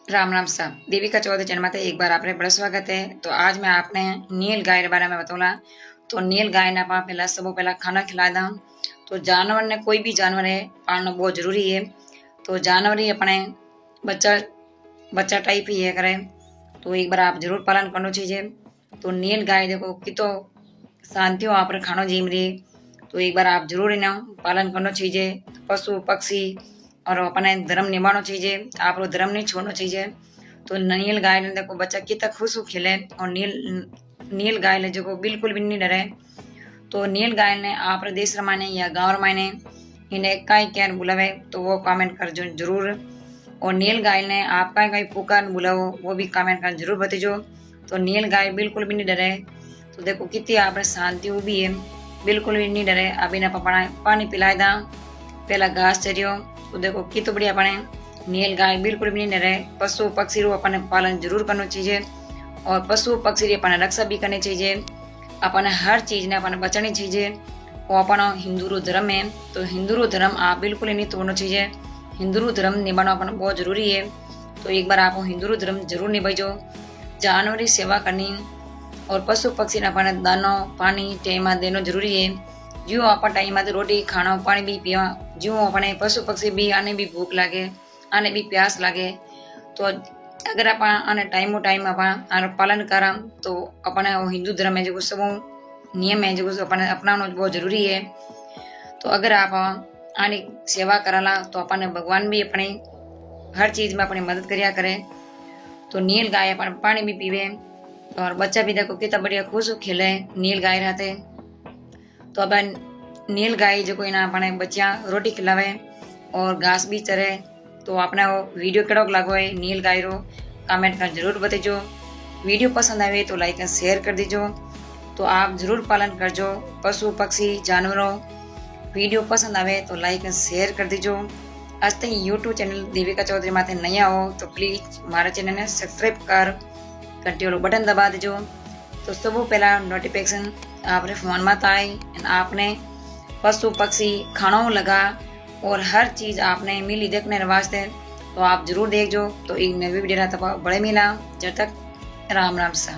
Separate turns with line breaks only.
राम राम साहब, देविका चौधरी चैनल में एक बार आपने बड़ा स्वागत है। तो आज मैं आपने नील गाय के बारे में बताऊंगा। तो नील गाय ने आप पहला सब पहला खाना खिला दा। तो जानवर ने कोई भी जानवर है पालना बहुत जरूरी है। तो जानवर ही अपने बच्चा बच्चा टाइप ही है करे। तो एक बार आप जरूर पालन करना चाहिए। तो नील गाय देखो कि तो शांति आप खाना जीम रही। तो एक बार आप जरूर इन्हें पालन करना चाहिए। पशु पक्षी और अपने धर्म निभाना चाहिए। आप धर्म नहीं छोड़ना चाहिए। तो नील गाय ने देखो बच्चा कितना खुश खेले और नील गाय ने जो बिल्कुल भी नहीं डरे। तो नील गाय ने आप देश माने या गाँव माने इन्हें कई क्या बुलावे तो वो कमेंट कर जो जरूर। और नील गाय ने आप कहीं पुकार बुलाओ वो भी कमेंट कर जरूर बतेजो। तो नील गाय बिल्कुल भी नहीं डरे। तो देखो कितनी आप शांति भी है, बिल्कुल भी नहीं डरे। अब इन्हें पानी पिलाए दा, पहला घास चरियो। तो देखो कितो बढ़िया अपने नील गाय बिल्कुल भी नहीं रहे। पशु पक्षी रो अपने पालन जरूर करना चाहिए और पशु पक्षी री अपने रक्षा भी करनी चाहिए। अपने हर चीज ने अपने बचानी चाहिए। वो अपना हिंदू रो धर्म है। तो हिंदू रो धर्म आप बिल्कुल ही नहीं तोड़ना चाहिए। हिंदू रो धर्म निभाना अपना बहुत जरूरी है। तो एक बार आप हिंदू रो धर्म जरूर निभाइजो। जानवर की सेवा करनी और पशु पक्षी ने अपने दानो पानी टाइम देना जरूरी है। जो आप टाइम रोटी खाना पानी भी पीवा, जो अपने पशु पक्षी भी आने भी भूख लगे, आने भी प्यास लगे। तो अगर आप आने टाइम आप पालन करा तो अपने हिंदू धर्म में जो सब नियम है जो अपने अपनाना बहुत जरूरी है। तो अगर आप आने सेवा कराला तो अपने भगवान भी अपने हर चीज में अपनी मदद करिया करे। तो नील गाय अपन पानी भी पीवे और बच्चा भी देखो कितना बढ़िया खुश खेले नील गाय रहते। तो अब नील गाय जो कोई ना अपने बच्चा रोटी खिलावे और घास भी चरे। तो आपने वो वीडियो केड़ो लागो है नील गाय रो कमेंट कर जरूर बताइजो। वीडियो पसंद आवे तो लाइक एंड शेयर कर दीजो। तो आप जरूर पालन करजो पशु पक्षी जानवरों। वीडियो पसंद आवे तो लाइक एंड शेयर कर दीजो। आज तक यूट्यूब चैनल देविका चौधरी माथे नया हो तो प्लीज हमारे चैनल ने सब्सक्राइब कर घंटी वालों बटन दबा दीजो। तो सब पहला नोटिफिकेशन आपने फोन में आए। आपने पशु पक्षी खाना लगा और हर चीज आपने मिली देखने वास्ते। तो आप जरूर देखो। तो एक नवी वीडियो बड़े मिला। जब तक राम राम सा।